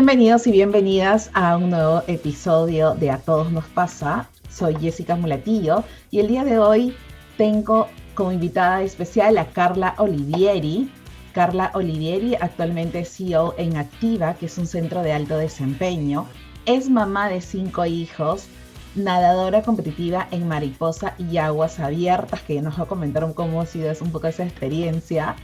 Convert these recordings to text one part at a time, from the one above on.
Bienvenidos y bienvenidas a un nuevo episodio de A Todos Nos Pasa. Soy Jessica Mulatillo y el día de hoy tengo como invitada especial a Carla Olivieri. Carla Olivieri actualmente es CEO en Activa, que es un centro de alto desempeño. Es mamá de 5 hijos, nadadora competitiva en mariposa y aguas abiertas, que ya nos va a comentar cómo ha sido un poco esa experiencia.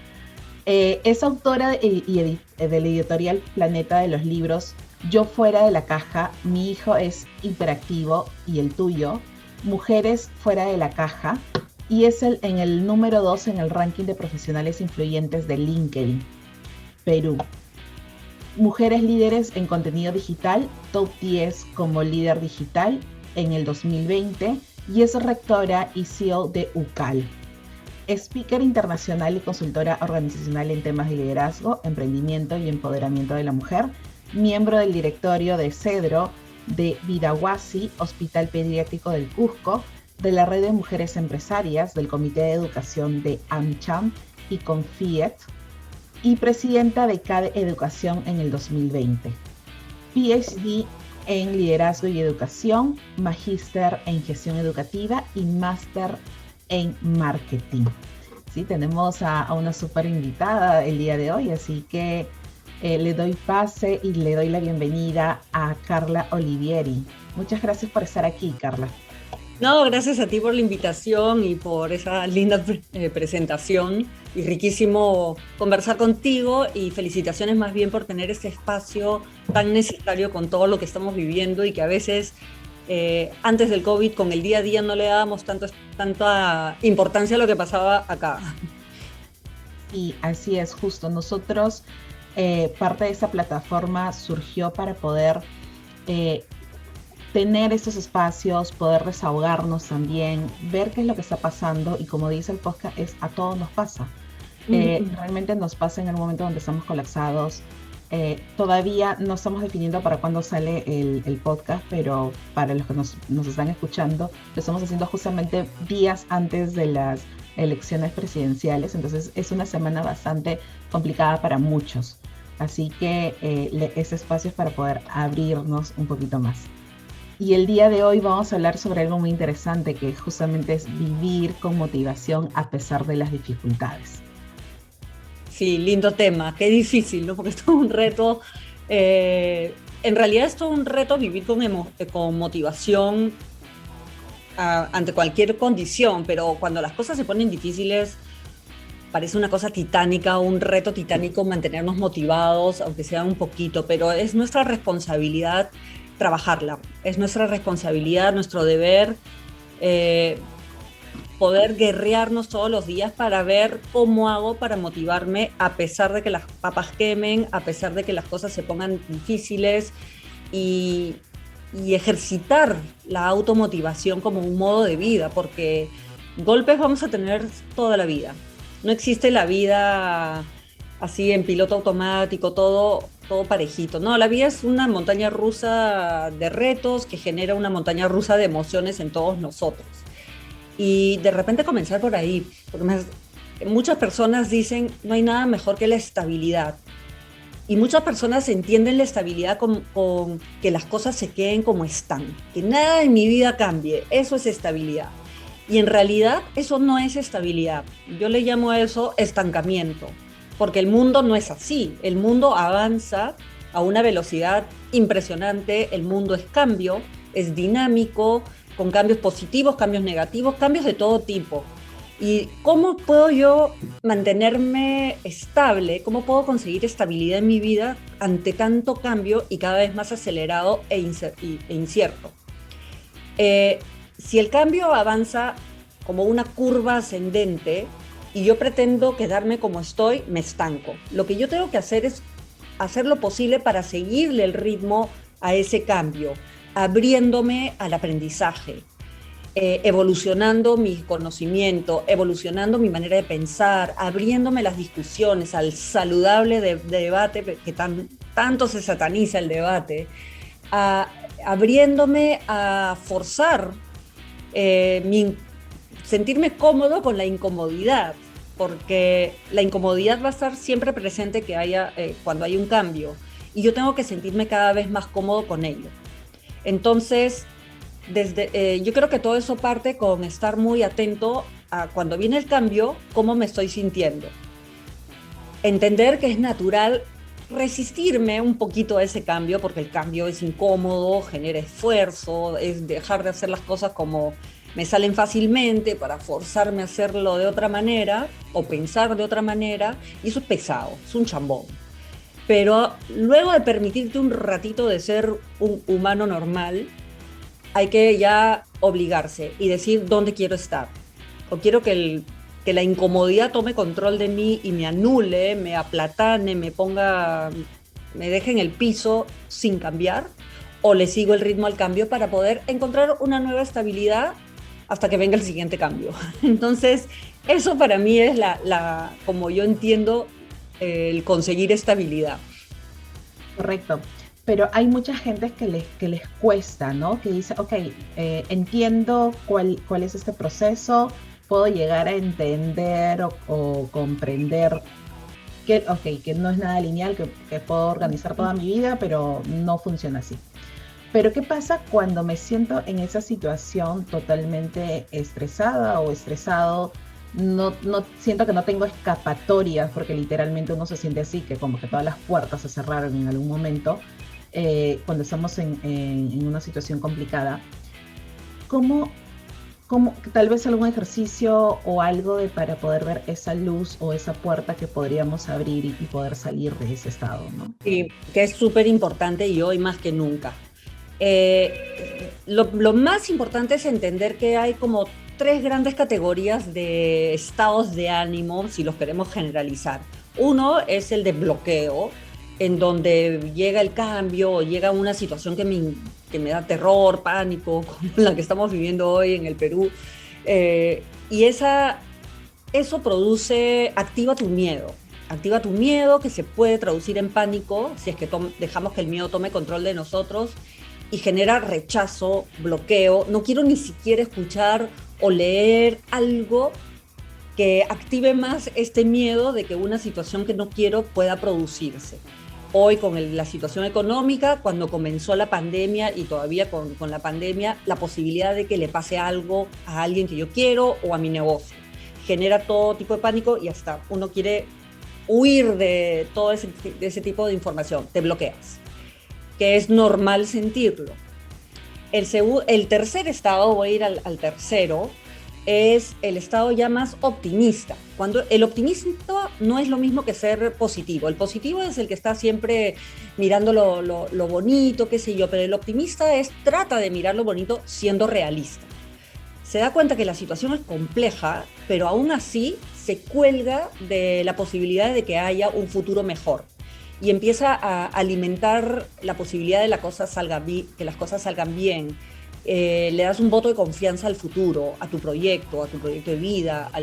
Es autora de la editorial Planeta de los libros Yo fuera de la caja, mi hijo es hiperactivo y el tuyo, Mujeres fuera de la caja, y es en el número 2 en el ranking de profesionales influyentes de LinkedIn, Perú. Mujeres líderes en contenido digital, top 10 como líder digital en el 2020, y es rectora y CEO de UCAL. Speaker internacional y consultora organizacional en temas de liderazgo, emprendimiento y empoderamiento de la mujer, miembro del directorio de CEDRO, de Vidahuasi, Hospital Pediátrico del Cusco, de la Red de Mujeres Empresarias, del Comité de Educación de AmCham y Confiet, y presidenta de CADE Educación en el 2020. PhD en Liderazgo y Educación, magíster en Gestión Educativa y máster en marketing. Sí, tenemos a una súper invitada el día de hoy, así que le doy pase y le doy la bienvenida a Carla Olivieri. Muchas gracias por estar aquí, Carla. No, gracias a ti por la invitación y por esa linda presentación, y riquísimo conversar contigo, y felicitaciones más bien por tener este espacio tan necesario con todo lo que estamos viviendo y que a veces antes del COVID, con el día a día, no le dábamos tanta importancia a lo que pasaba acá. Y así es, justo. Nosotros, parte de esa plataforma surgió para poder tener estos espacios, poder desahogarnos también, ver qué es lo que está pasando, y como dice el podcast, a todos nos pasa. Realmente nos pasa en el momento donde estamos colapsados. Todavía no estamos definiendo para cuándo sale el podcast, pero para los que nos están escuchando, lo estamos haciendo justamente días antes de las elecciones presidenciales, entonces es una semana bastante complicada para muchos. Así que ese espacio es para poder abrirnos un poquito más. Y el día de hoy vamos a hablar sobre algo muy interesante, que justamente es vivir con motivación a pesar de las dificultades. Sí, lindo tema, qué difícil, ¿no? Porque es todo un reto. En realidad es todo un reto vivir con motivación ante cualquier condición, pero cuando las cosas se ponen difíciles, parece una cosa titánica, un reto titánico mantenernos motivados, aunque sea un poquito, pero es nuestra responsabilidad trabajarla, es nuestra responsabilidad, nuestro deber, poder guerrearnos todos los días para ver cómo hago para motivarme a pesar de que las papas quemen, a pesar de que las cosas se pongan difíciles, y ejercitar la automotivación como un modo de vida, porque golpes vamos a tener toda la vida. No existe la vida así en piloto automático, todo parejito. No, la vida es una montaña rusa de retos que genera una montaña rusa de emociones en todos nosotros. Y de repente comenzar por ahí, porque muchas personas dicen no hay nada mejor que la estabilidad. Y muchas personas entienden la estabilidad con que las cosas se queden como están, que nada en mi vida cambie, eso es estabilidad. Y en realidad eso no es estabilidad, yo le llamo a eso estancamiento, porque el mundo no es así, el mundo avanza a una velocidad impresionante, el mundo es cambio, es dinámico, con cambios positivos, cambios negativos, cambios de todo tipo. ¿Y cómo puedo yo mantenerme estable? ¿Cómo puedo conseguir estabilidad en mi vida ante tanto cambio y cada vez más acelerado e incierto? Si el cambio avanza como una curva ascendente y yo pretendo quedarme como estoy, me estanco. Lo que yo tengo que hacer es hacer lo posible para seguirle el ritmo a ese cambio, abriéndome al aprendizaje, evolucionando mi conocimiento, evolucionando mi manera de pensar, abriéndome las discusiones, al saludable debate, que tanto se sataniza el debate, abriéndome a forzar sentirme cómodo con la incomodidad, porque la incomodidad va a estar siempre presente cuando hay un cambio. y yo tengo que sentirme cada vez más cómodo con ello. Entonces, yo creo que todo eso parte con estar muy atento a cuando viene el cambio, cómo me estoy sintiendo. Entender que es natural resistirme un poquito a ese cambio, porque el cambio es incómodo, genera esfuerzo, es dejar de hacer las cosas como me salen fácilmente para forzarme a hacerlo de otra manera o pensar de otra manera, y eso es pesado, es un chambón. Pero luego de permitirte un ratito de ser un humano normal, hay que ya obligarse y decir dónde quiero estar. O quiero que la incomodidad tome control de mí y me anule, me aplatane, me deje en el piso sin cambiar, o le sigo el ritmo al cambio para poder encontrar una nueva estabilidad hasta que venga el siguiente cambio. Entonces, eso para mí es como yo entiendo el conseguir estabilidad. Correcto. Pero hay mucha gente que les cuesta, ¿no? Que dice, ok, entiendo cuál es este proceso, puedo llegar a entender o comprender que no es nada lineal, que puedo organizar toda mi vida, pero no funciona así. Pero ¿qué pasa cuando me siento en esa situación totalmente estresada o estresado? No siento que no tengo escapatorias, porque literalmente uno se siente así, que como que todas las puertas se cerraron en algún momento, cuando estamos en una situación complicada. ¿Cómo, tal vez algún ejercicio o algo para poder ver esa luz o esa puerta que podríamos abrir y poder salir de ese estado, ¿no? Sí, que es súper importante y hoy más que nunca. Lo más importante es entender que hay como tres grandes categorías de estados de ánimo, si los queremos generalizar. Uno es el de bloqueo, en donde llega el cambio o llega una situación que me da terror, pánico, como la que estamos viviendo hoy en el Perú. Y eso activa tu miedo. Activa tu miedo, que se puede traducir en pánico si es que dejamos que el miedo tome control de nosotros, y genera rechazo, bloqueo. No quiero ni siquiera escuchar o leer algo que active más este miedo de que una situación que no quiero pueda producirse. Hoy con la situación económica, cuando comenzó la pandemia y todavía con la pandemia, la posibilidad de que le pase algo a alguien que yo quiero o a mi negocio genera todo tipo de pánico, y hasta uno quiere huir de todo de ese tipo de información. Te bloqueas, que es normal sentirlo. El tercer estado, voy a ir al tercero, es el estado ya más optimista. Cuando el optimista no es lo mismo que ser positivo. El positivo es el que está siempre mirando lo bonito, qué sé yo, pero el optimista trata de mirar lo bonito siendo realista. Se da cuenta que la situación es compleja, pero aún así se cuelga de la posibilidad de que haya un futuro mejor, y empieza a alimentar la posibilidad de que las cosas salgan bien. Le das un voto de confianza al futuro, a tu proyecto de vida, a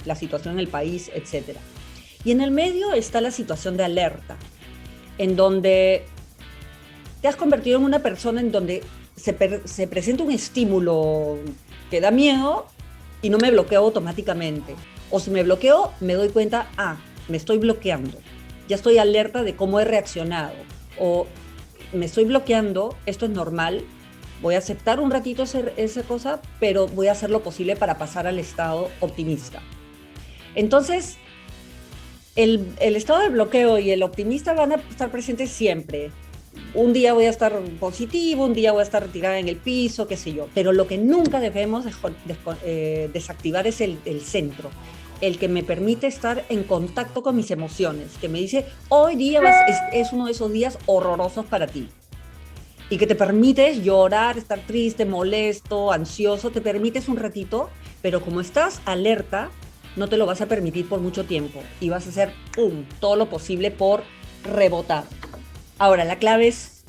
la situación en el país, etc. Y en el medio está la situación de alerta, en donde te has convertido en una persona en donde se presenta un estímulo que da miedo y no me bloqueo automáticamente. O si me bloqueo, me doy cuenta, me estoy bloqueando. Ya estoy alerta de cómo he reaccionado, o me estoy bloqueando, esto es normal, voy a aceptar un ratito esa cosa, pero voy a hacer lo posible para pasar al estado optimista. Entonces, el estado de bloqueo y el optimista van a estar presentes siempre. Un día voy a estar positivo, un día voy a estar tirada en el piso, qué sé yo, pero lo que nunca debemos desactivar es el centro, el que me permite estar en contacto con mis emociones, que me dice, hoy día es uno de esos días horrorosos para ti, y que te permites llorar, estar triste, molesto, ansioso, te permites un ratito, pero como estás alerta, no te lo vas a permitir por mucho tiempo, y vas a hacer todo lo posible por rebotar. Ahora, la clave es,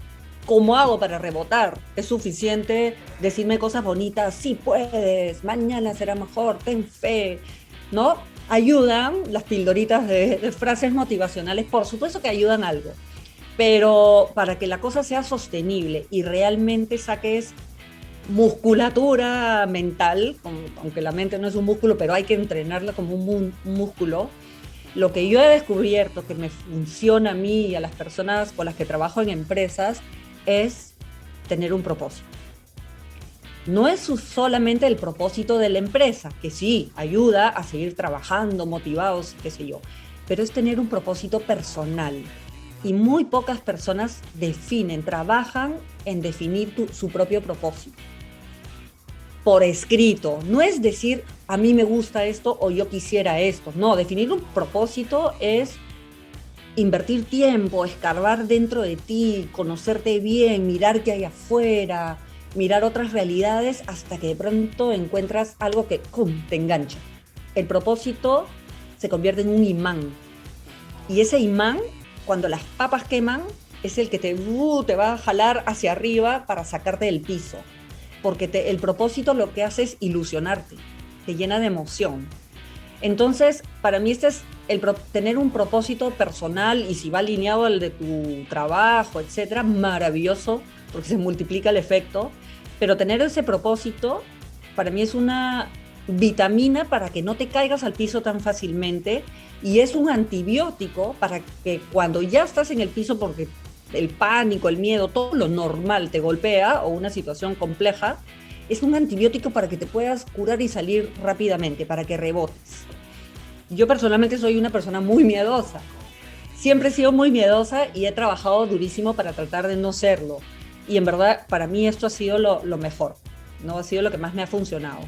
¿cómo hago para rebotar? ¿Es suficiente decirme cosas bonitas? Sí puedes, mañana será mejor, ten fe, ¿no? Ayudan las pildoritas de frases motivacionales, por supuesto que ayudan algo, pero para que la cosa sea sostenible y realmente saques musculatura mental, aunque la mente no es un músculo, pero hay que entrenarla como un músculo, Lo que yo he descubierto que me funciona a mí y a las personas con las que trabajo en empresas es tener un propósito. No es solamente el propósito de la empresa, que sí, ayuda a seguir trabajando, motivados, qué sé yo, pero es tener un propósito personal. Y muy pocas personas trabajan en definir su propio propósito por escrito. No es decir, a mí me gusta esto o yo quisiera esto. No, definir un propósito es invertir tiempo, escarbar dentro de ti, conocerte bien, mirar qué hay afuera, mirar otras realidades hasta que de pronto encuentras algo que te engancha. El propósito se convierte en un imán. Y ese imán, cuando las papas queman, es el que te va a jalar hacia arriba para sacarte del piso. Porque el propósito lo que hace es ilusionarte, te llena de emoción. Entonces, para mí este es tener un propósito personal, y si va alineado al de tu trabajo, etcétera, maravilloso, porque se multiplica el efecto. Pero tener ese propósito, para mí es una vitamina para que no te caigas al piso tan fácilmente, y es un antibiótico para que cuando ya estás en el piso, porque el pánico, el miedo, todo lo normal te golpea, o una situación compleja, es un antibiótico para que te puedas curar y salir rápidamente, para que rebotes. Yo personalmente soy una persona muy miedosa. Siempre he sido muy miedosa y he trabajado durísimo para tratar de no serlo. Y en verdad, para mí esto ha sido lo mejor, ¿no? Ha sido lo que más me ha funcionado.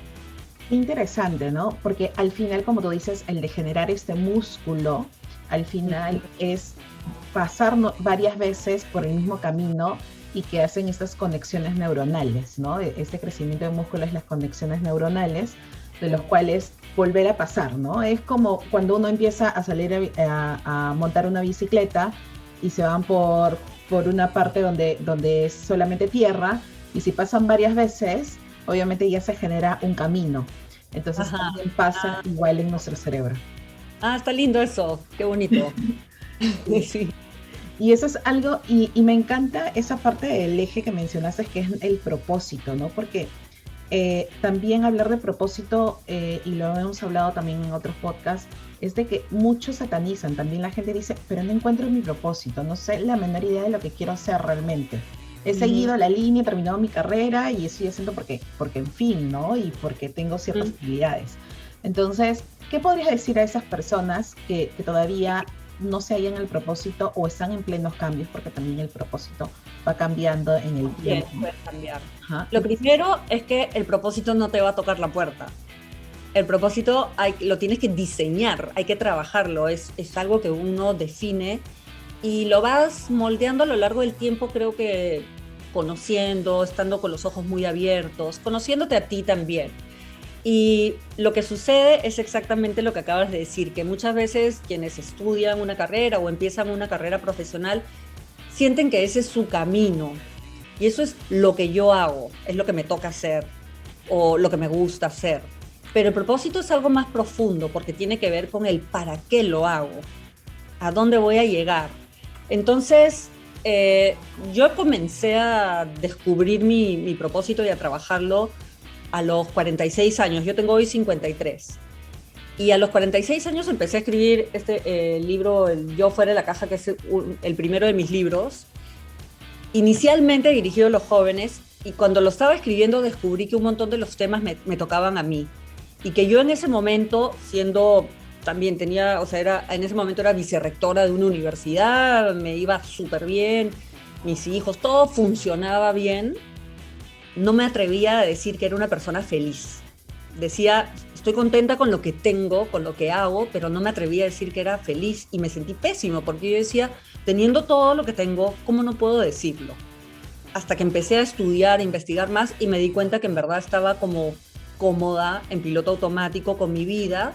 Interesante, ¿no? Porque al final, como tú dices, el de generar este músculo, al final es pasar varias veces por el mismo camino y que hacen estas conexiones neuronales, ¿no? Este crecimiento de músculo es las conexiones neuronales, de los cuales volver a pasar, ¿no? Es como cuando uno empieza a salir a montar una bicicleta y se van por una parte donde es solamente tierra, y si pasan varias veces, obviamente ya se genera un camino. Entonces también pasa igual en nuestro cerebro. Está lindo eso, qué bonito. Sí. Y eso es algo, y me encanta esa parte del eje que mencionaste, que es el propósito, ¿no? Porque también hablar de propósito, y lo hemos hablado también en otros podcasts, es de que muchos satanizan. También la gente dice, pero no encuentro mi propósito, no sé la menor idea de lo que quiero hacer realmente. He seguido la línea, he terminado mi carrera y estoy haciendo porque en fin, ¿no? Y porque tengo ciertas habilidades. Entonces, ¿qué podrías decir a esas personas que todavía no se hallan el propósito o están en plenos cambios? Porque también el propósito va cambiando en el tiempo. Puede cambiar. Lo primero es que el propósito no te va a tocar la puerta. El propósito lo tienes que diseñar, hay que trabajarlo, es algo que uno define y lo vas moldeando a lo largo del tiempo, creo que conociendo, estando con los ojos muy abiertos, conociéndote a ti también. Y lo que sucede es exactamente lo que acabas de decir, que muchas veces quienes estudian una carrera o empiezan una carrera profesional sienten que ese es su camino. Y eso es lo que yo hago, es lo que me toca hacer o lo que me gusta hacer. Pero el propósito es algo más profundo porque tiene que ver con el para qué lo hago, a dónde voy a llegar. Entonces, yo comencé a descubrir mi propósito y a trabajarlo a los 46 años. Yo tengo hoy 53. Y a los 46 años empecé a escribir este libro, el Yo fuera de la caja, que es el primero de mis libros. Inicialmente dirigido a los jóvenes, y cuando lo estaba escribiendo descubrí que un montón de los temas me tocaban a mí. Y que yo en ese momento, también en ese momento era vicerrectora de una universidad, me iba súper bien, mis hijos, todo funcionaba bien. No me atrevía a decir que era una persona feliz. Decía, estoy contenta con lo que tengo, con lo que hago, pero no me atrevía a decir que era feliz y me sentí pésimo porque yo decía, teniendo todo lo que tengo, ¿cómo no puedo decirlo? Hasta que empecé a estudiar, a investigar más y me di cuenta que en verdad estaba como cómoda en piloto automático con mi vida,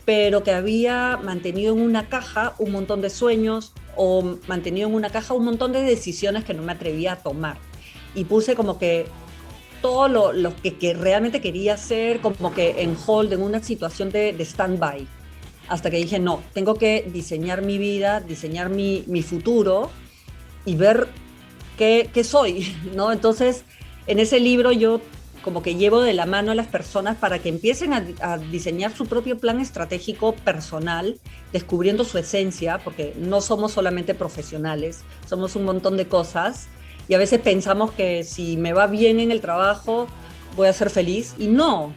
pero que había mantenido en una caja un montón de sueños o mantenido en una caja un montón de decisiones que no me atrevía a tomar. Y puse como que todo lo que realmente quería hacer como que en hold, en una situación de stand-by. Hasta que dije, no, tengo que diseñar mi vida, diseñar mi futuro y ver qué soy, ¿no? Entonces, en ese libro yo como que llevo de la mano a las personas para que empiecen a diseñar su propio plan estratégico personal, descubriendo su esencia, porque no somos solamente profesionales, somos un montón de cosas, y a veces pensamos que si me va bien en el trabajo voy a ser feliz, y no,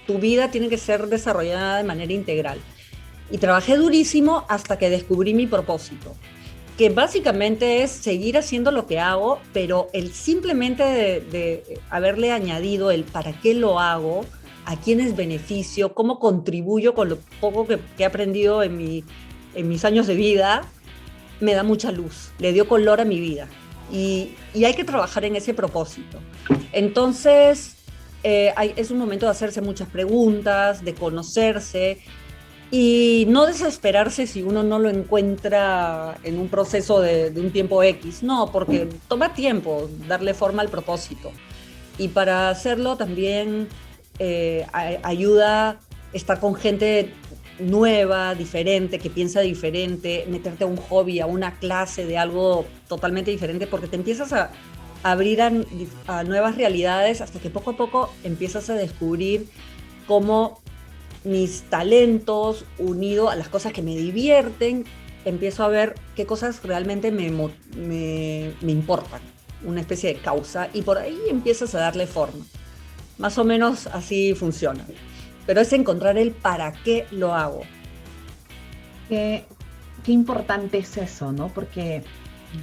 tu vida tiene que ser desarrollada de manera integral. Y trabajé durísimo hasta que descubrí mi propósito, que básicamente es seguir haciendo lo que hago, pero el simplemente de haberle añadido el para qué lo hago, a quién es beneficio, cómo contribuyo con lo poco que he aprendido en mis años de vida, me da mucha luz, le dio color a mi vida. Y hay que trabajar en ese propósito. Entonces, es un momento de hacerse muchas preguntas, de conocerse, y no desesperarse si uno no lo encuentra en un proceso de un tiempo X, no, porque toma tiempo darle forma al propósito. Y para hacerlo también ayuda estar con gente nueva, diferente, que piensa diferente, meterte a un hobby, a una clase de algo totalmente diferente, porque te empiezas a abrir a nuevas realidades hasta que poco a poco empiezas a descubrir cómo mis talentos, unido a las cosas que me divierten, empiezo a ver qué cosas realmente me importan, una especie de causa, y por ahí empiezas a darle forma. Más o menos así funciona. Pero es encontrar el para qué lo hago. Qué importante es eso, ¿no? Porque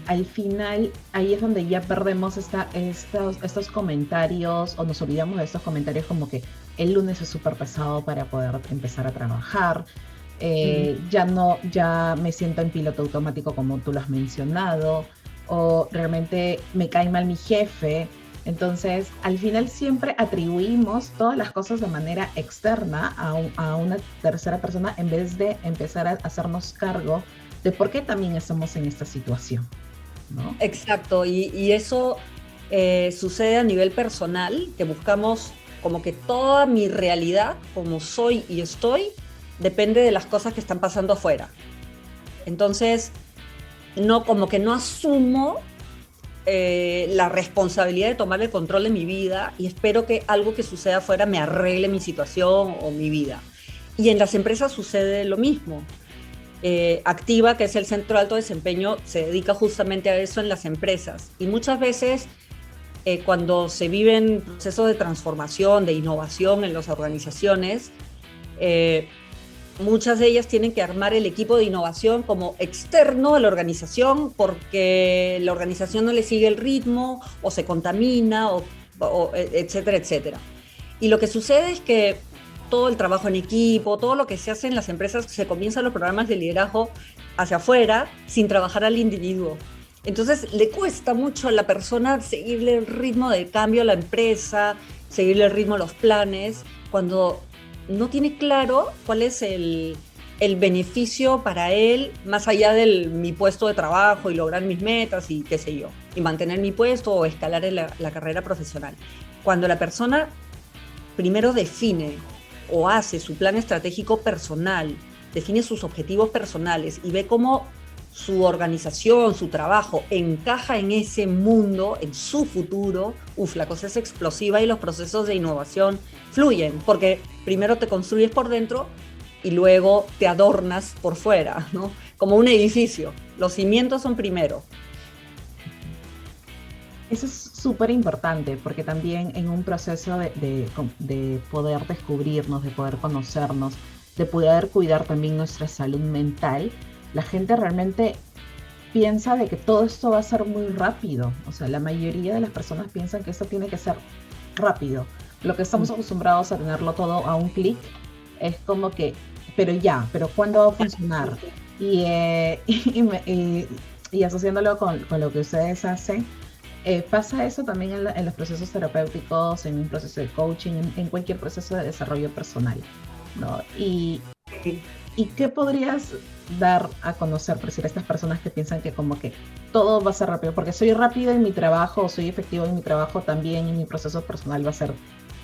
al final ahí es donde ya perdemos estos comentarios, o nos olvidamos de estos comentarios como que el lunes es súper pesado para poder empezar a trabajar, ya me siento en piloto automático como tú lo has mencionado, o realmente me cae mal mi jefe. Entonces, al final siempre atribuimos todas las cosas de manera externa a una tercera persona en vez de empezar a hacernos cargo de por qué también estamos en esta situación, ¿no? Exacto, y eso sucede a nivel personal, que buscamos como que toda mi realidad, como soy y estoy, depende de las cosas que están pasando afuera. Entonces, como que no asumo la responsabilidad de tomar el control de mi vida y espero que algo que suceda afuera me arregle mi situación o mi vida. Y en las empresas sucede lo mismo. Activa, que es el Centro de Alto Desempeño, se dedica justamente a eso en las empresas. Y muchas veces cuando se viven procesos de transformación, de innovación en las organizaciones, muchas de ellas tienen que armar el equipo de innovación como externo a la organización porque la organización no le sigue el ritmo o se contamina, etcétera, etcétera. Y lo que sucede es que todo el trabajo en equipo, todo lo que se hace en las empresas, se comienzan los programas de liderazgo hacia afuera sin trabajar al individuo. Entonces le cuesta mucho a la persona seguirle el ritmo del cambio a la empresa, seguirle el ritmo a los planes, cuando no tiene claro cuál es el beneficio para él, más allá de mi puesto de trabajo y lograr mis metas y qué sé yo, y mantener mi puesto o escalar en la carrera profesional. Cuando la persona primero define o hace su plan estratégico personal, define sus objetivos personales y ve cómo su organización, su trabajo encaja en ese mundo, en su futuro, la cosa es explosiva y los procesos de innovación fluyen, porque primero te construyes por dentro y luego te adornas por fuera, ¿no? Como un edificio, los cimientos son primero. Eso es súper importante, porque también en un proceso de poder descubrirnos, de poder conocernos, de poder cuidar también nuestra salud mental, la gente realmente piensa de que todo esto va a ser muy rápido. O sea, la mayoría de las personas piensan que esto tiene que ser rápido. Lo que estamos acostumbrados a tenerlo todo a un clic es como que, pero ¿cuándo va a funcionar? Y asociándolo con lo que ustedes hacen, pasa eso también en los procesos terapéuticos, en un proceso de coaching, en cualquier proceso de desarrollo personal, ¿no? ¿Y qué podrías dar a conocer, por decir, a estas personas que piensan que como que todo va a ser rápido? Porque soy rápido en mi trabajo, o soy efectivo en mi trabajo, también en mi proceso personal va a ser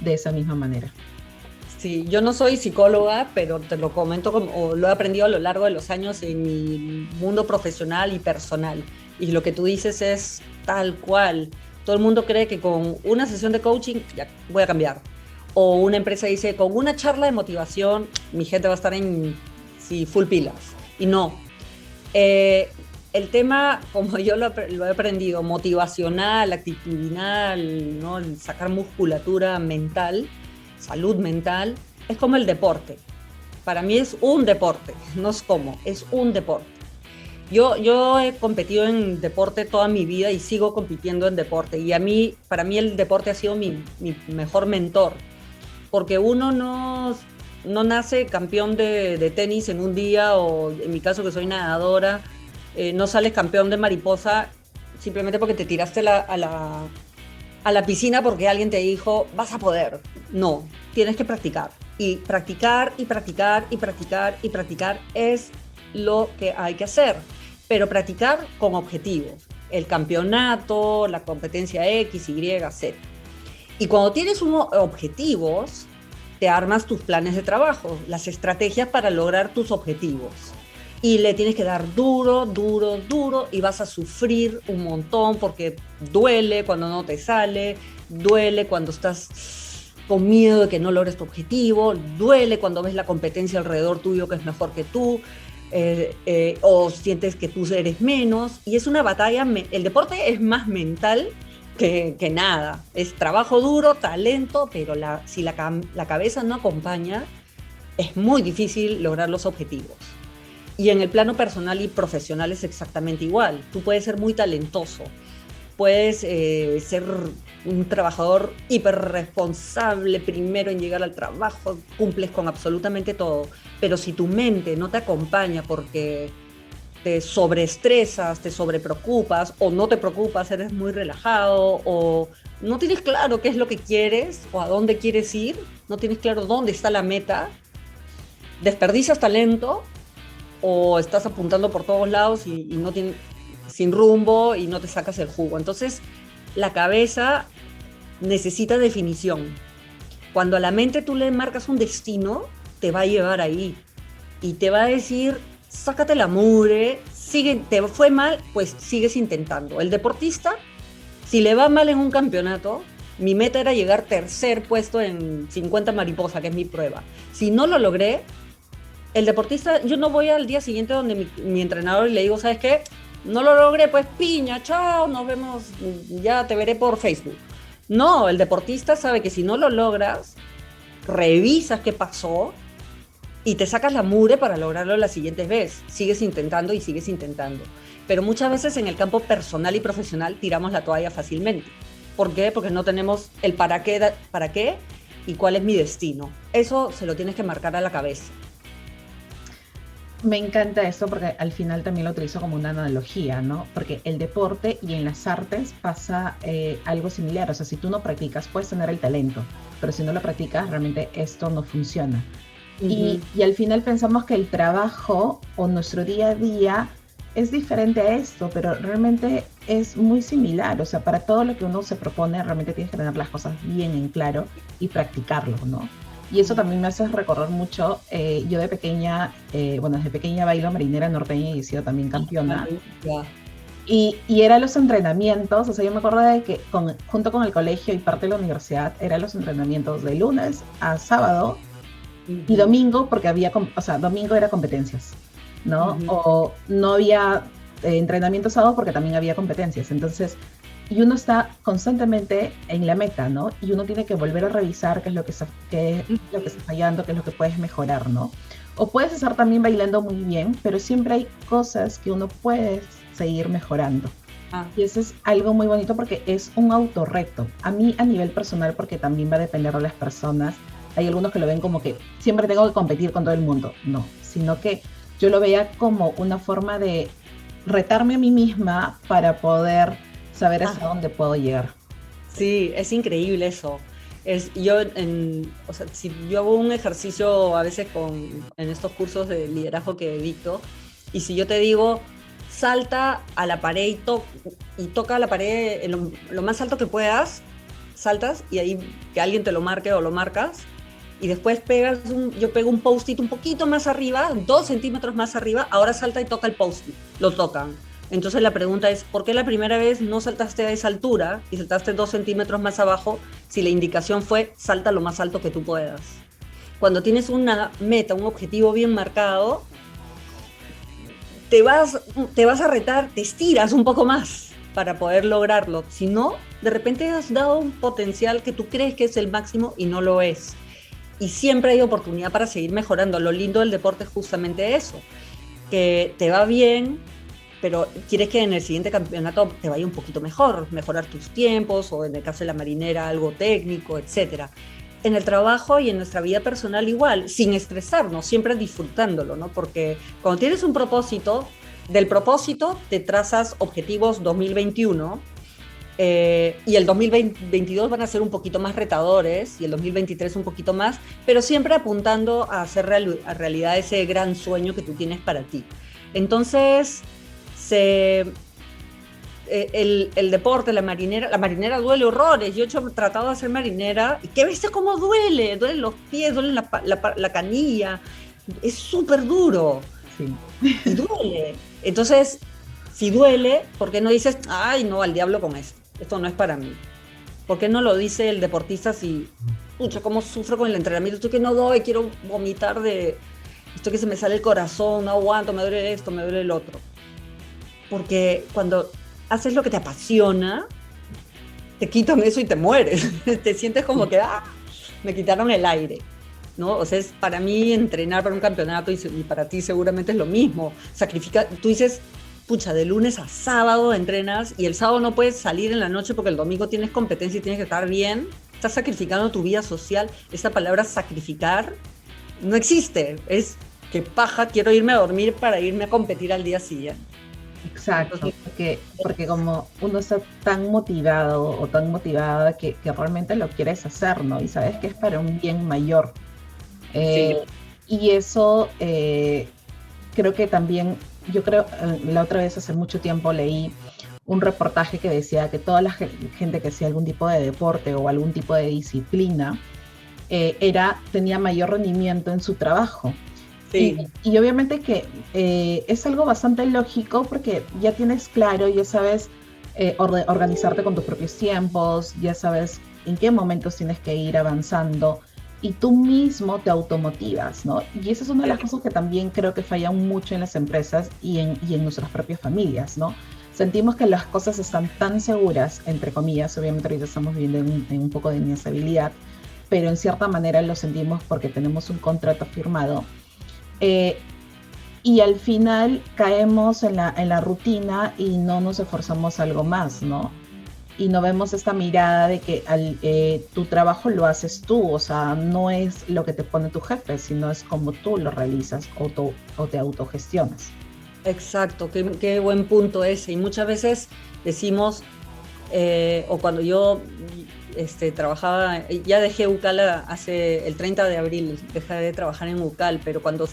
de esa misma manera. Sí, yo no soy psicóloga, pero te lo comento como lo he aprendido a lo largo de los años en mi mundo profesional y personal. Y lo que tú dices es tal cual. Todo el mundo cree que con una sesión de coaching ya voy a cambiar. O una empresa dice, con una charla de motivación, mi gente va a estar en sí, full pilas. Y no. Eh, el tema, como yo lo he aprendido, motivacional, actitudinal, ¿no? El sacar musculatura mental, salud mental, es como el deporte. Para mí es un deporte, no es como, es un deporte. Yo he competido en deporte toda mi vida y sigo compitiendo en deporte. Y para mí el deporte ha sido mi mejor mentor, porque uno no nace campeón de tenis en un día, o en mi caso que soy nadadora, no sales campeón de mariposa simplemente porque te tiraste a la piscina porque alguien te dijo, vas a poder. No, tienes que practicar. Y practicar y practicar y practicar y practicar es lo que hay que hacer. Pero practicar con objetivos. El campeonato, la competencia X, Y, Z. Y cuando tienes unos objetivos, te armas tus planes de trabajo, las estrategias para lograr tus objetivos. Y le tienes que dar duro, duro, duro, y vas a sufrir un montón porque duele cuando no te sale, duele cuando estás con miedo de que no logres tu objetivo, duele cuando ves la competencia alrededor tuyo que es mejor que tú, o sientes que tú eres menos. Y es una batalla, el deporte es más mental que nada. Es trabajo duro, talento, pero si la cabeza no acompaña, es muy difícil lograr los objetivos. Y en el plano personal y profesional es exactamente igual. Tú puedes ser muy talentoso, puedes ser un trabajador hiper responsable, primero en llegar al trabajo, cumples con absolutamente todo, pero si tu mente no te acompaña porque te sobreestresas, te sobrepreocupas, o no te preocupas, eres muy relajado, o no tienes claro qué es lo que quieres o a dónde quieres ir, no tienes claro dónde está la meta, desperdicias talento o estás apuntando por todos lados y no tienes, sin rumbo, y no te sacas el jugo. Entonces, la cabeza necesita definición. Cuando a la mente tú le marcas un destino, te va a llevar ahí y te va a decir, sácate la mugre, sigue, te fue mal, pues sigues intentando. El deportista, si le va mal en un campeonato, mi meta era llegar tercer puesto en 50 mariposa, que es mi prueba. Si no lo logré, el deportista, yo no voy al día siguiente donde mi entrenador y le digo, ¿sabes qué? No lo logré, pues piña, chao, nos vemos, ya te veré por Facebook. No, el deportista sabe que si no lo logras, revisas qué pasó y te sacas la mugre para lograrlo las siguientes veces. Sigues intentando y sigues intentando. Pero muchas veces en el campo personal y profesional tiramos la toalla fácilmente. ¿Por qué? Porque no tenemos el para qué y cuál es mi destino. Eso se lo tienes que marcar a la cabeza. Me encanta esto porque al final también lo utilizo como una analogía, ¿no? Porque el deporte y en las artes pasa algo similar. O sea, si tú no practicas, puedes tener el talento, pero si no lo practicas, realmente esto no funciona. Y al final pensamos que el trabajo o nuestro día a día es diferente a esto, pero realmente es muy similar. O sea, para todo lo que uno se propone, realmente tienes que tener las cosas bien en claro y practicarlo, ¿no? Y eso también me hace recordar mucho, yo de pequeña, desde pequeña bailo marinera norteña y he sido también campeona. Y eran los entrenamientos, o sea, yo me acuerdo de que junto con el colegio y parte de la universidad, eran los entrenamientos de lunes a sábado y domingo, porque domingo era competencias, ¿no? O no había entrenamiento sábado porque también había competencias. Entonces, y uno está constantemente en la meta, ¿no? Y uno tiene que volver a revisar qué es lo que está fallando, qué es lo que puedes mejorar, ¿no? O puedes estar también bailando muy bien, pero siempre hay cosas que uno puede seguir mejorando. Y eso es algo muy bonito porque es un autorreto. A mí a nivel personal, porque también va a depender de las personas, hay algunos que lo ven como que siempre tengo que competir con todo el mundo. No, sino que yo lo veía como una forma de retarme a mí misma para poder saber hasta dónde puedo llegar. Sí, es increíble eso. Si yo hago un ejercicio a veces en estos cursos de liderazgo que dicto, y si yo te digo, salta a la pared y toca la pared en lo más alto que puedas, saltas y ahí que alguien te lo marque o lo marcas, y después yo pego un post-it un poquito más arriba, 2 centímetros más arriba, ahora salta y toca el post-it, lo tocan. Entonces la pregunta es, ¿por qué la primera vez no saltaste a esa altura y saltaste 2 centímetros más abajo si la indicación fue salta lo más alto que tú puedas? Cuando tienes una meta, un objetivo bien marcado, te vas a retar, te estiras un poco más para poder lograrlo. Si no, de repente has dado un potencial que tú crees que es el máximo y no lo es. Y siempre hay oportunidad para seguir mejorando. Lo lindo del deporte es justamente eso, que te va bien, pero quieres que en el siguiente campeonato te vaya un poquito mejor, mejorar tus tiempos, o en el caso de la marinera, algo técnico, etcétera. En el trabajo y en nuestra vida personal igual, sin estresarnos, siempre disfrutándolo, ¿no? Porque cuando tienes un propósito, del propósito te trazas objetivos 2021, y el 2022 van a ser un poquito más retadores y el 2023 un poquito más, pero siempre apuntando a hacer a realidad ese gran sueño que tú tienes para ti. Entonces, el deporte, la marinera duele horrores. Yo he tratado de hacer marinera y ¿qué viste cómo duele? Duelen los pies, duele la canilla, es súper duro. Sí. Y duele. Entonces, si duele, ¿por qué no dices, ay, no, al diablo con esto no es para mí? ¿Por qué no lo dice el deportista si, pucha, cómo sufro con el entrenamiento? Estoy que no doy, quiero vomitar de esto, que se me sale el corazón, no aguanto, me duele esto, me duele el otro. Porque cuando haces lo que te apasiona, te quitan eso y te mueres. Te sientes como que, me quitaron el aire, ¿no? O sea, para mí entrenar para un campeonato y para ti seguramente es lo mismo. Tú dices, pucha, de lunes a sábado entrenas y el sábado no puedes salir en la noche porque el domingo tienes competencia y tienes que estar bien. Estás sacrificando tu vida social. Esa palabra sacrificar no existe. Es que paja, quiero irme a dormir para irme a competir al día siguiente. Exacto, porque como uno está tan motivado o tan motivada que realmente lo quieres hacer, ¿no? Y sabes que es para un bien mayor. Sí. Y eso creo que también, la otra vez hace mucho tiempo leí un reportaje que decía que toda la gente que hacía algún tipo de deporte o algún tipo de disciplina tenía mayor rendimiento en su trabajo. Sí. Y obviamente que es algo bastante lógico porque ya tienes claro, ya sabes organizarte con tus propios tiempos, ya sabes en qué momentos tienes que ir avanzando y tú mismo te automotivas, ¿no? Y esa es una de las cosas que también creo que fallan mucho en las empresas y en nuestras propias familias, ¿no? Sentimos que las cosas están tan seguras, entre comillas, obviamente ahorita estamos viviendo en un poco de inestabilidad, pero en cierta manera lo sentimos porque tenemos un contrato firmado. Y al final caemos en la rutina y no nos esforzamos algo más, ¿no? Y no vemos esta mirada de que tu trabajo lo haces tú, o sea, no es lo que te pone tu jefe, sino es como tú lo realizas o te autogestionas. Exacto, qué buen punto ese. Y muchas veces decimos, o cuando yo trabajaba, ya dejé UCAL hace el 30 de abril, dejé de trabajar en UCAL, pero cuando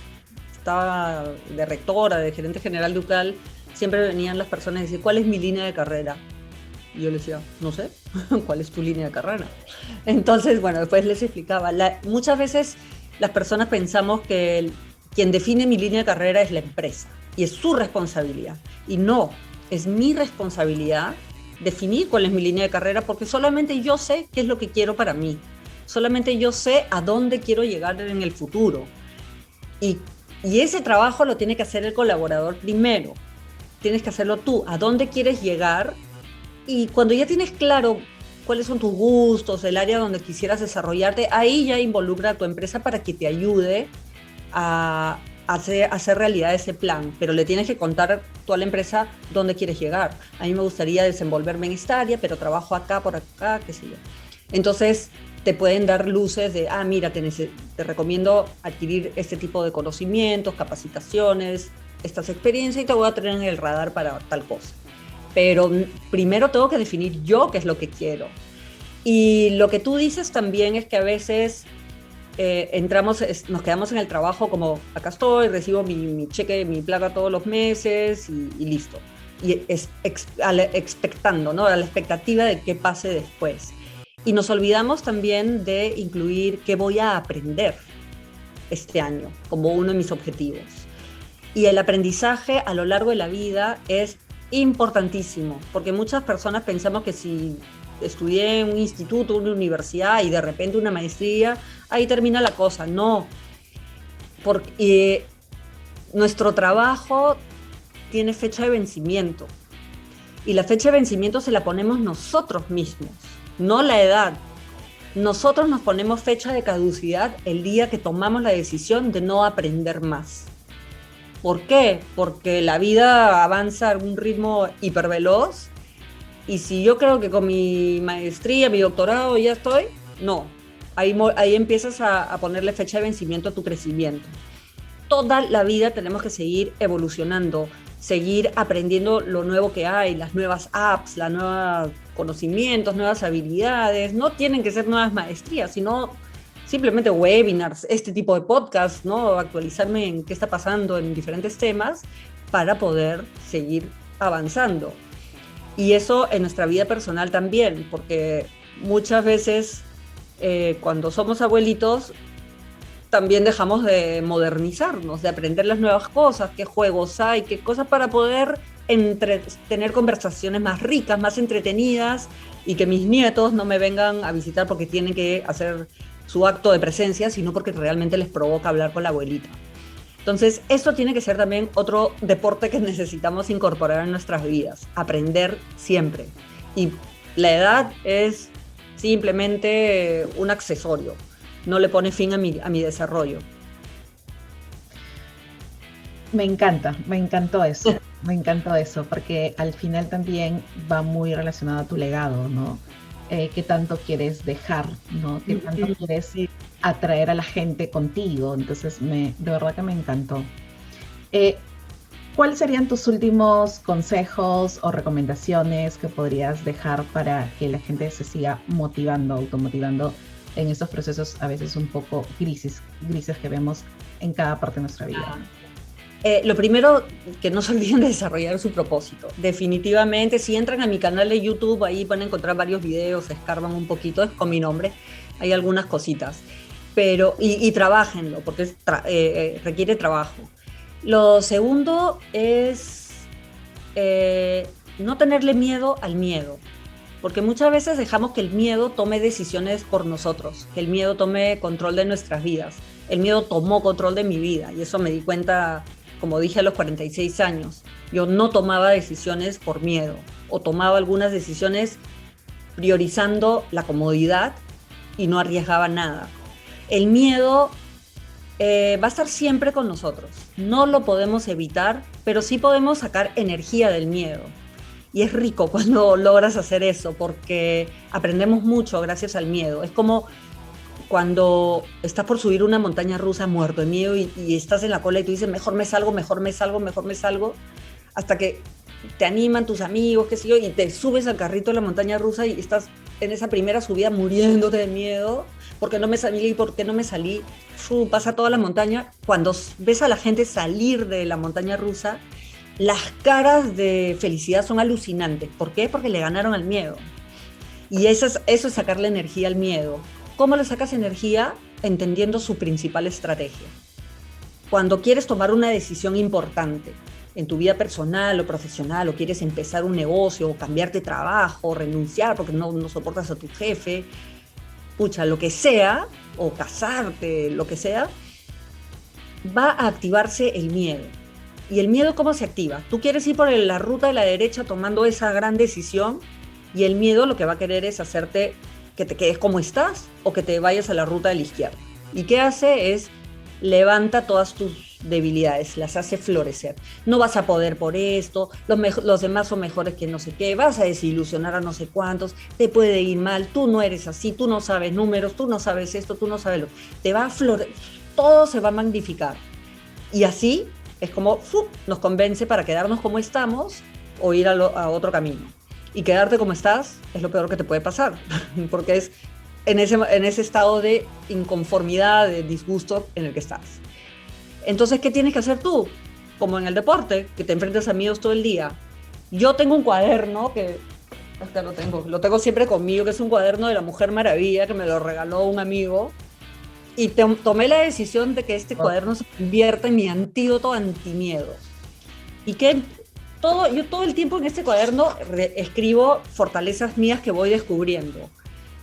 estaba de rectora, de gerente general de UCAL, siempre venían las personas a decir, ¿cuál es mi línea de carrera? Y yo les decía, no sé, ¿cuál es tu línea de carrera? Entonces, bueno, después les explicaba. Muchas veces las personas pensamos que quien define mi línea de carrera es la empresa y es su responsabilidad. Y no, es mi responsabilidad definir cuál es mi línea de carrera porque solamente yo sé qué es lo que quiero para mí. Solamente yo sé a dónde quiero llegar en el futuro. Y ese trabajo lo tiene que hacer el colaborador primero. Tienes que hacerlo tú, a dónde quieres llegar. Y cuando ya tienes claro cuáles son tus gustos, el área donde quisieras desarrollarte, ahí ya involucra a tu empresa para que te ayude a hacer realidad ese plan. Pero le tienes que contar tú a la empresa dónde quieres llegar. A mí me gustaría desenvolverme en esta área, pero trabajo acá, por acá, qué sé yo. Entonces te pueden dar luces de, mira, te recomiendo adquirir este tipo de conocimientos, capacitaciones, estas experiencias y te voy a tener en el radar para tal cosa. Pero primero tengo que definir yo qué es lo que quiero. Y lo que tú dices también es que a veces nos quedamos en el trabajo como, acá estoy, recibo mi cheque, mi plata todos los meses y listo. Y expectando, ¿no? A la expectativa de qué pase después. Y nos olvidamos también de incluir qué voy a aprender este año como uno de mis objetivos. Y el aprendizaje a lo largo de la vida es importantísimo, porque muchas personas pensamos que si estudié en un instituto, una universidad y de repente una maestría, ahí termina la cosa. No, porque nuestro trabajo tiene fecha de vencimiento y la fecha de vencimiento se la ponemos nosotros mismos, no la edad. Nosotros nos ponemos fecha de caducidad el día que tomamos la decisión de no aprender más. ¿Por qué? Porque la vida avanza a un ritmo hiperveloz y si yo creo que con mi maestría, mi doctorado ya estoy, no. Ahí empiezas a ponerle fecha de vencimiento a tu crecimiento. Toda la vida tenemos que seguir evolucionando, seguir aprendiendo lo nuevo que hay, las nuevas apps, los nuevos conocimientos, nuevas habilidades. No tienen que ser nuevas maestrías, sino simplemente webinars, este tipo de podcasts, ¿no? Actualizarme en qué está pasando en diferentes temas para poder seguir avanzando. Y eso en nuestra vida personal también, porque muchas veces cuando somos abuelitos también dejamos de modernizarnos, de aprender las nuevas cosas, qué juegos hay, qué cosas para poder tener conversaciones más ricas, más entretenidas y que mis nietos no me vengan a visitar porque tienen que hacer su acto de presencia, sino porque realmente les provoca hablar con la abuelita. Entonces, esto tiene que ser también otro deporte que necesitamos incorporar en nuestras vidas, aprender siempre. Y la edad es simplemente un accesorio, no le pone fin a mi desarrollo. Me encantó eso, porque al final también va muy relacionado a tu legado, ¿no? ¿Qué tanto quieres dejar, ¿no? ¿Qué tanto quieres atraer a la gente contigo? Entonces, de verdad que me encantó. ¿Cuáles serían tus últimos consejos o recomendaciones que podrías dejar para que la gente se siga motivando, automotivando en estos procesos a veces un poco grises que vemos en cada parte de nuestra vida? Lo primero, que no se olviden de desarrollar su propósito. Definitivamente, si entran a mi canal de YouTube, ahí van a encontrar varios videos, escarban un poquito, es con mi nombre, hay algunas cositas. Pero, y trabájenlo, porque requiere trabajo. Lo segundo es no tenerle miedo al miedo, porque muchas veces dejamos que el miedo tome decisiones por nosotros, que el miedo tome control de nuestras vidas. El miedo tomó control de mi vida y eso me di cuenta, como dije, a los 46 años. Yo no tomaba decisiones por miedo o tomaba algunas decisiones priorizando la comodidad y no arriesgaba nada. El miedo va a estar siempre con nosotros. No lo podemos evitar, pero sí podemos sacar energía del miedo. Y es rico cuando logras hacer eso, porque aprendemos mucho gracias al miedo. Es como cuando estás por subir una montaña rusa muerto de miedo y estás en la cola y tú dices, mejor me salgo, hasta que te animan tus amigos, qué sé yo, y te subes al carrito de la montaña rusa y estás en esa primera subida muriéndote de miedo, porque no me salí, pasa toda la montaña. Cuando ves a la gente salir de la montaña rusa, las caras de felicidad son alucinantes. ¿Por qué? Porque le ganaron al miedo. Y eso es sacarle energía al miedo. ¿Cómo le sacas energía? Entendiendo su principal estrategia. Cuando quieres tomar una decisión importante en tu vida personal o profesional, o quieres empezar un negocio, o cambiar de trabajo, o renunciar porque no soportas a tu jefe, lo que sea, o casarte, lo que sea, va a activarse el miedo. ¿Y el miedo cómo se activa? Tú quieres ir por la ruta de la derecha tomando esa gran decisión y el miedo lo que va a querer es hacerte que te quedes como estás o que te vayas a la ruta de la izquierda. ¿Y qué hace? Es levanta todas tus debilidades, las hace florecer. No vas a poder por esto, los demás son mejores que no sé qué, vas a desilusionar a no sé cuántos, te puede ir mal, tú no eres así, tú no sabes números, tú no sabes esto, tú no sabes lo. Te va a florecer, todo se va a magnificar. Y así es como nos convence para quedarnos como estamos o ir a otro camino. Y quedarte como estás es lo peor que te puede pasar, porque es en ese estado de inconformidad, de disgusto en el que estás. Entonces, ¿qué tienes que hacer tú? Como en el deporte, que te enfrentas a miedos todo el día. Yo tengo un cuaderno que hasta lo tengo siempre conmigo, que es un cuaderno de la Mujer Maravilla, que me lo regaló un amigo. Y tomé la decisión de que este cuaderno se convierta en mi antídoto antimiedo. ¿Y qué yo todo el tiempo en este cuaderno escribo fortalezas mías que voy descubriendo.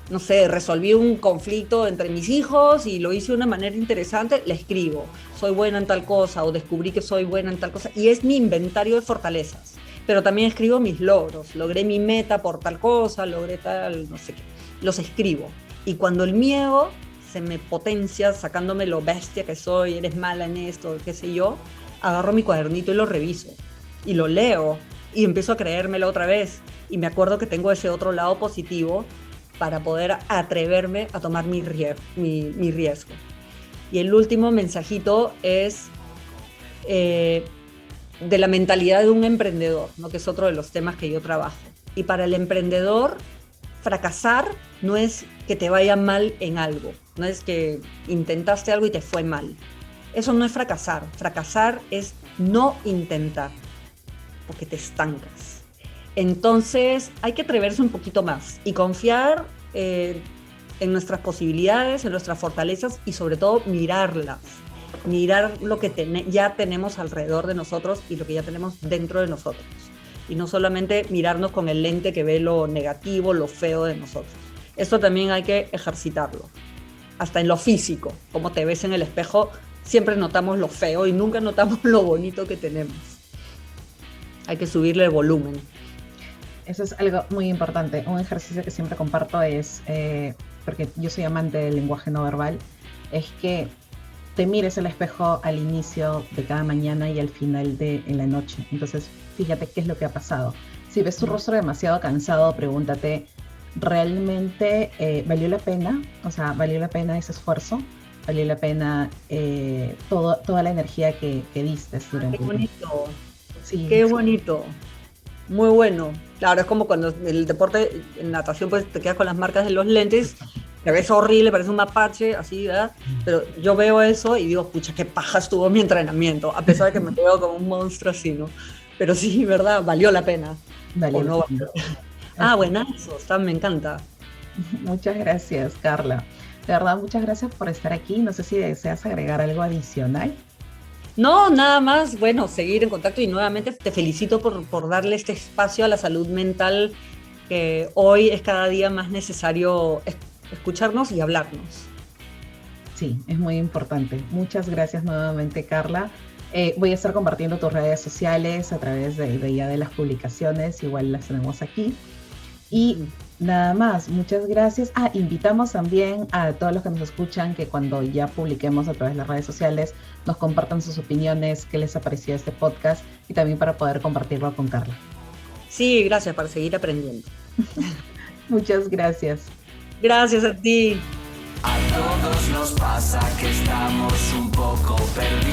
No sé, resolví un conflicto entre mis hijos y lo hice de una manera interesante, la escribo. Soy buena en tal cosa o descubrí que soy buena en tal cosa. Y es mi inventario de fortalezas. Pero también escribo mis logros. Logré mi meta por tal cosa, logré tal, no sé qué. Los escribo. Y cuando el miedo se me potencia, sacándome lo bestia que soy, eres mala en esto, qué sé yo, agarro mi cuadernito y lo reviso. Y lo leo. Y empiezo a creérmelo otra vez. Y me acuerdo que tengo ese otro lado positivo para poder atreverme a tomar mi riesgo. Y el último mensajito es de la mentalidad de un emprendedor, ¿no? Que es otro de los temas que yo trabajo. Y para el emprendedor, fracasar no es que te vaya mal en algo, no es que intentaste algo y te fue mal. Eso no es fracasar. Fracasar es no intentar, porque te estancas. Entonces hay que atreverse un poquito más y confiar en nuestras posibilidades, en nuestras fortalezas y sobre todo mirarlas, mirar lo que ya tenemos alrededor de nosotros y lo que ya tenemos dentro de nosotros. Y no solamente mirarnos con el lente que ve lo negativo, lo feo de nosotros. Esto también hay que ejercitarlo, hasta en lo físico, como te ves en el espejo, siempre notamos lo feo y nunca notamos lo bonito que tenemos. Hay que subirle el volumen. Eso es algo muy importante. Un ejercicio que siempre comparto es, porque yo soy amante del lenguaje no verbal, es que te mires al espejo al inicio de cada mañana y al final en la noche. Entonces, fíjate qué es lo que ha pasado. Si ves tu rostro demasiado cansado, pregúntate, ¿realmente valió la pena? O sea, ¿valió la pena ese esfuerzo? ¿Valió la pena toda la energía que diste durante Qué bonito. Sí, qué bonito. Muy bueno. Claro, es como cuando el deporte, en natación, pues te quedas con las marcas de los lentes, te ves horrible, parece un mapache, así, ¿verdad? Pero yo veo eso y digo, pucha, qué paja estuvo mi entrenamiento, a pesar de que me veo como un monstruo así, ¿no? Pero sí, ¿verdad? Valió la pena. valió la pena. Buenazo, me encanta. Muchas gracias, Carla. De verdad, muchas gracias por estar aquí. No sé si deseas agregar algo adicional. No, nada más, bueno, seguir en contacto y nuevamente te felicito por darle este espacio a la salud mental que hoy es cada día más necesario escucharnos y hablarnos. Sí, es muy importante. Muchas gracias nuevamente, Carla. Voy a estar compartiendo tus redes sociales a través de ya de las publicaciones, igual las tenemos aquí. Y nada más, muchas gracias. Invitamos también a todos los que nos escuchan que cuando ya publiquemos a través de las redes sociales nos compartan sus opiniones, qué les ha parecido este podcast y también para poder compartirlo con Carla. Sí, gracias, para seguir aprendiendo. Muchas gracias. Gracias a ti. A todos nos pasa que estamos un poco perdidos.